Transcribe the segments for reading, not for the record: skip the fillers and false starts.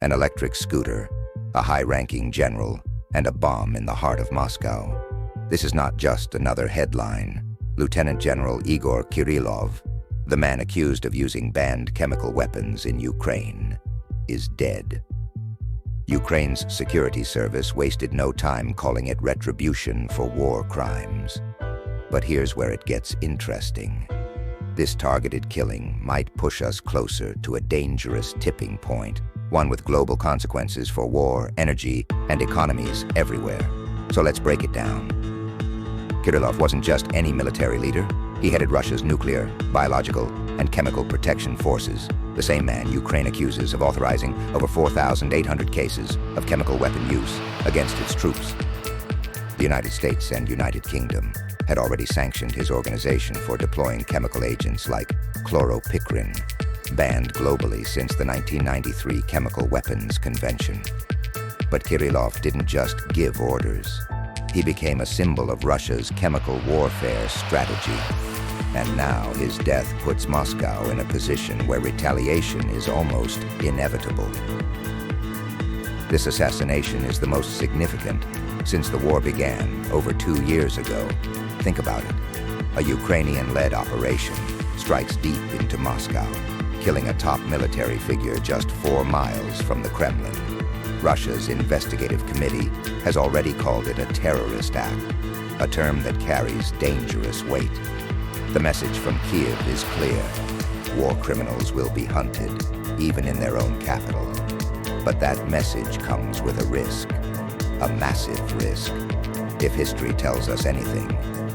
an electric scooter, a high-ranking general, and a bomb in the heart of Moscow. This is not just another headline. Lieutenant General Igor Kirillov, the man accused of using banned chemical weapons in Ukraine, is dead. Ukraine's security service wasted no time calling it retribution for war crimes. But here's where it gets interesting. This targeted killing might push us closer to a dangerous tipping point, one with global consequences for war, energy, and economies everywhere. So let's break it down. Kirillov wasn't just any military leader. He headed Russia's nuclear, biological, and chemical protection forces, the same man Ukraine accuses of authorizing over 4,800 cases of chemical weapon use against its troops. The United States and United Kingdom had already sanctioned his organization for deploying chemical agents like chloropicrin, banned globally since the 1993 Chemical Weapons Convention. But Kirillov didn't just give orders. He became a symbol of Russia's chemical warfare strategy. And now his death puts Moscow in a position where retaliation is almost inevitable. This assassination is the most significant since the war began over 2 years ago. Think about it. A Ukrainian-led operation strikes deep into Moscow, killing a top military figure just 4 miles from the Kremlin. Russia's investigative committee has already called it a terrorist act, a term that carries dangerous weight. The message from Kiev is clear. War criminals will be hunted, even in their own capital. But that message comes with a risk, a massive risk. If history tells us anything,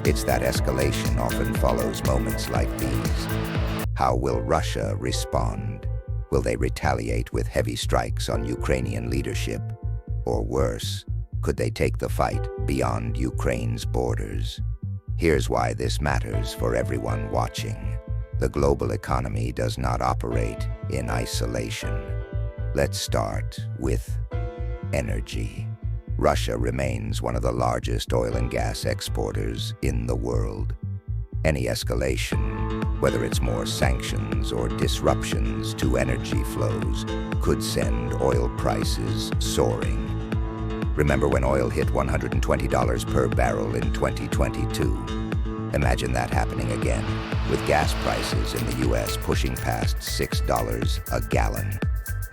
it's that escalation often follows moments like these. How will Russia respond? Will they retaliate with heavy strikes on Ukrainian leadership? Or worse, could they take the fight beyond Ukraine's borders? Here's why this matters for everyone watching. The global economy does not operate in isolation. Let's start with energy. Russia remains one of the largest oil and gas exporters in the world. Any escalation, whether it's more sanctions or disruptions to energy flows, could send oil prices soaring. Remember when oil hit $120 per barrel in 2022? Imagine that happening again, with gas prices in the US pushing past $6 a gallon.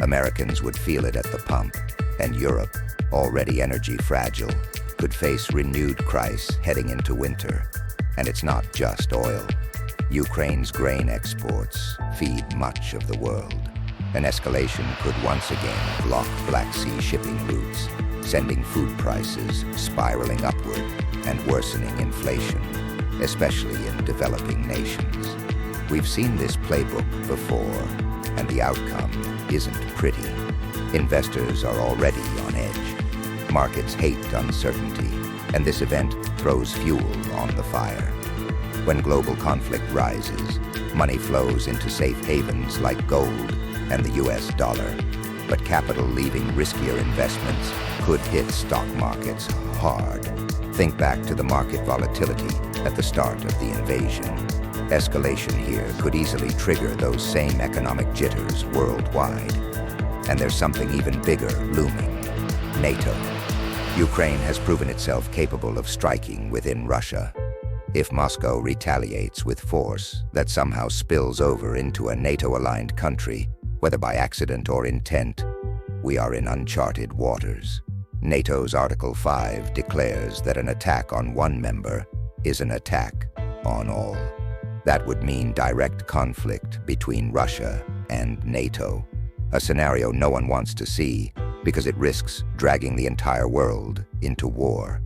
Americans would feel it at the pump, and Europe, already energy fragile, could face renewed crisis heading into winter. And it's not just oil. Ukraine's grain exports feed much of the world. An escalation could once again block Black Sea shipping routes, sending food prices spiraling upward and worsening inflation, especially in developing nations. We've seen this playbook before, and the outcome isn't pretty. Investors are already on edge. Markets hate uncertainty, and this event throws fuel on the fire. When global conflict rises, money flows into safe havens like gold and the US dollar. But capital leaving riskier investments could hit stock markets hard. Think back to the market volatility at the start of the invasion. Escalation here could easily trigger those same economic jitters worldwide. And there's something even bigger looming: NATO. Ukraine has proven itself capable of striking within Russia. If Moscow retaliates with force that somehow spills over into a NATO-aligned country, whether by accident or intent, we are in uncharted waters. NATO's Article 5 declares that an attack on one member is an attack on all. That would mean direct conflict between Russia and NATO, a scenario no one wants to see because it risks dragging the entire world into war.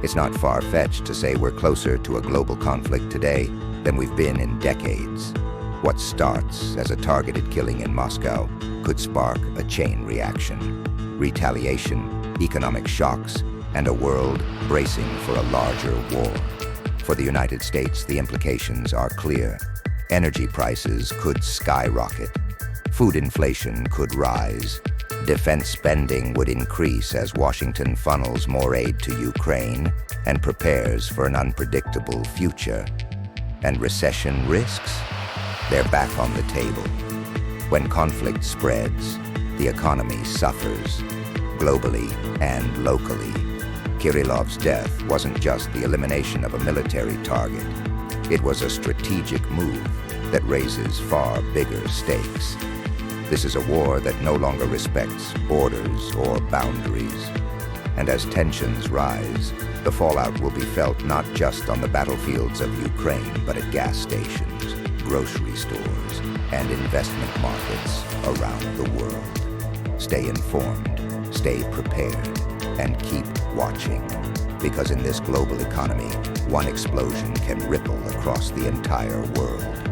It's not far-fetched to say we're closer to a global conflict today than we've been in decades. What starts as a targeted killing in Moscow could spark a chain reaction, retaliation, economic shocks, and a world bracing for a larger war. For the United States, the implications are clear. Energy prices could skyrocket. Food inflation could rise. Defense spending would increase as Washington funnels more aid to Ukraine and prepares for an unpredictable future. And recession risks? They're back on the table. When conflict spreads, the economy suffers, globally and locally. Kirillov's death wasn't just the elimination of a military target. It was a strategic move that raises far bigger stakes. This is a war that no longer respects borders or boundaries. And as tensions rise, the fallout will be felt not just on the battlefields of Ukraine, but at gas stations, grocery stores, and investment markets around the world. Stay informed, stay prepared, and keep watching. Because in this global economy, one explosion can ripple across the entire world.